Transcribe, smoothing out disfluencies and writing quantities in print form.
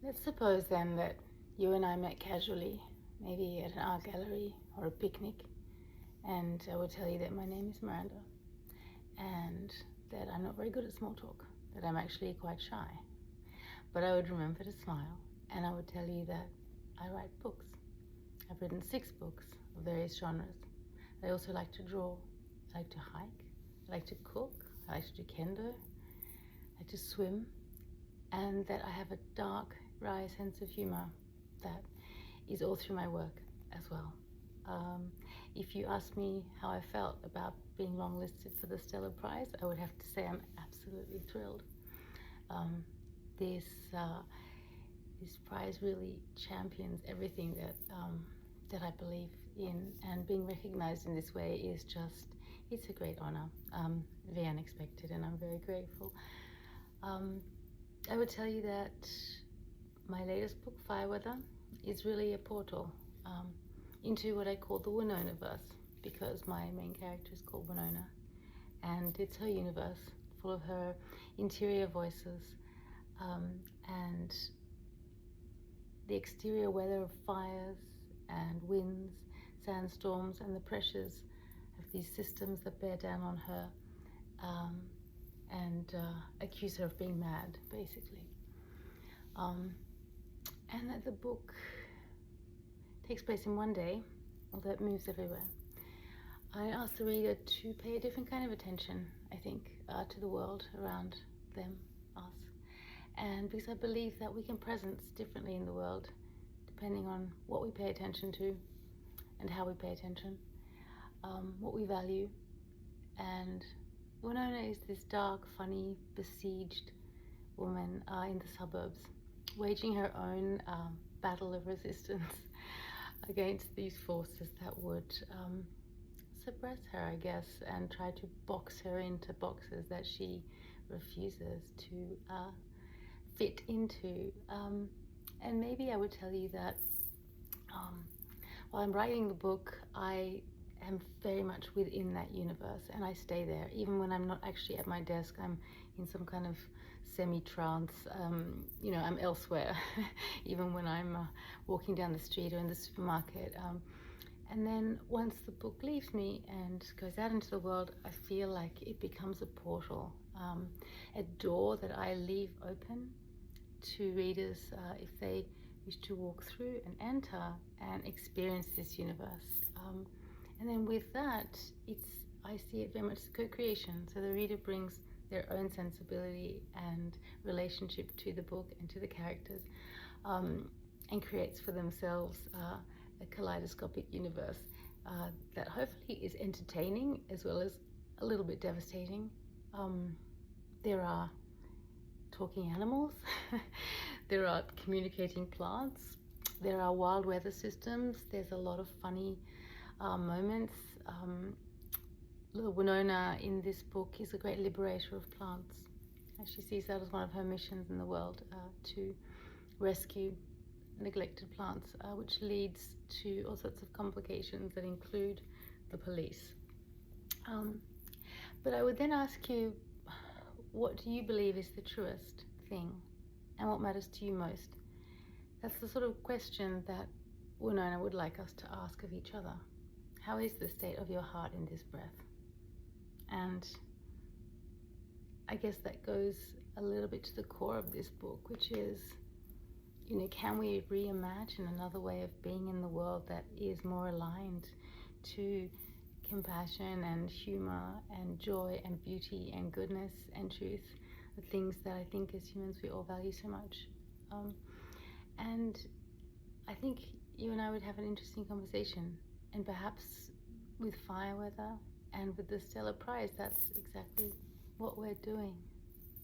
Let's suppose then that you and I met casually, maybe at an art gallery or a picnic, and I would tell you that my name is Miranda and that I'm not very good at small talk, that I'm actually quite shy. But I would remember to smile and I would tell you that I write books. I've written 6 books of various genres. I also like to draw, I like to hike, I like to cook, I like to do kendo, I like to swim, and that I have a dark, wry sense of humor that is all through my work as well. If you ask me how I felt about being longlisted for the Stella Prize, I would have to say I'm absolutely thrilled. This prize really champions everything that I believe in, and being recognized in this way is just, it's a great honor, very unexpected, and I'm very grateful. I would tell you that my latest book, Fireweather, is really a portal into what I call the Winona-verse, because my main character is called Winona, and it's her universe, full of her interior voices, and the exterior weather of fires and winds, sandstorms, and the pressures of these systems that bear down on her and accuse her of being mad, basically. And that the book takes place in one day, although it moves everywhere. I ask the reader to pay a different kind of attention, I think, to the world around them, us. And because I believe that we can presence differently in the world, depending on what we pay attention to and how we pay attention, what we value. And Winona is this dark, funny, besieged woman in the suburbs, waging her own battle of resistance against these forces that would suppress her, I guess, and try to box her into boxes that she refuses to fit into. And maybe I would tell you that while I'm writing the book, I am very much within that universe, and I stay there. Even when I'm not actually at my desk, I'm in some kind of semi-trance, I'm elsewhere, even when I'm walking down the street or in the supermarket. And then once the book leaves me and goes out into the world, I feel like it becomes a portal, a door that I leave open to readers if they wish to walk through and enter and experience this universe. And then with that, I see it very much as co-creation. So the reader brings their own sensibility and relationship to the book and to the characters, and creates for themselves a kaleidoscopic universe that hopefully is entertaining as well as a little bit devastating. There are talking animals, there are communicating plants, there are wild weather systems, there's a lot of funny moments. Winona in this book is a great liberator of plants. She sees that as one of her missions in the world, to rescue neglected plants, which leads to all sorts of complications that include the police. But I would then ask you, what do you believe is the truest thing, and what matters to you most? That's the sort of question that Winona would like us to ask of each other. How is the state of your heart in this breath? And I guess that goes a little bit to the core of this book, which is, can we reimagine another way of being in the world that is more aligned to compassion and humor and joy and beauty and goodness and truth, the things that I think as humans we all value so much. And I think you and I would have an interesting conversation, and perhaps with Fireweather and with the Stella Prize, that's exactly what we're doing.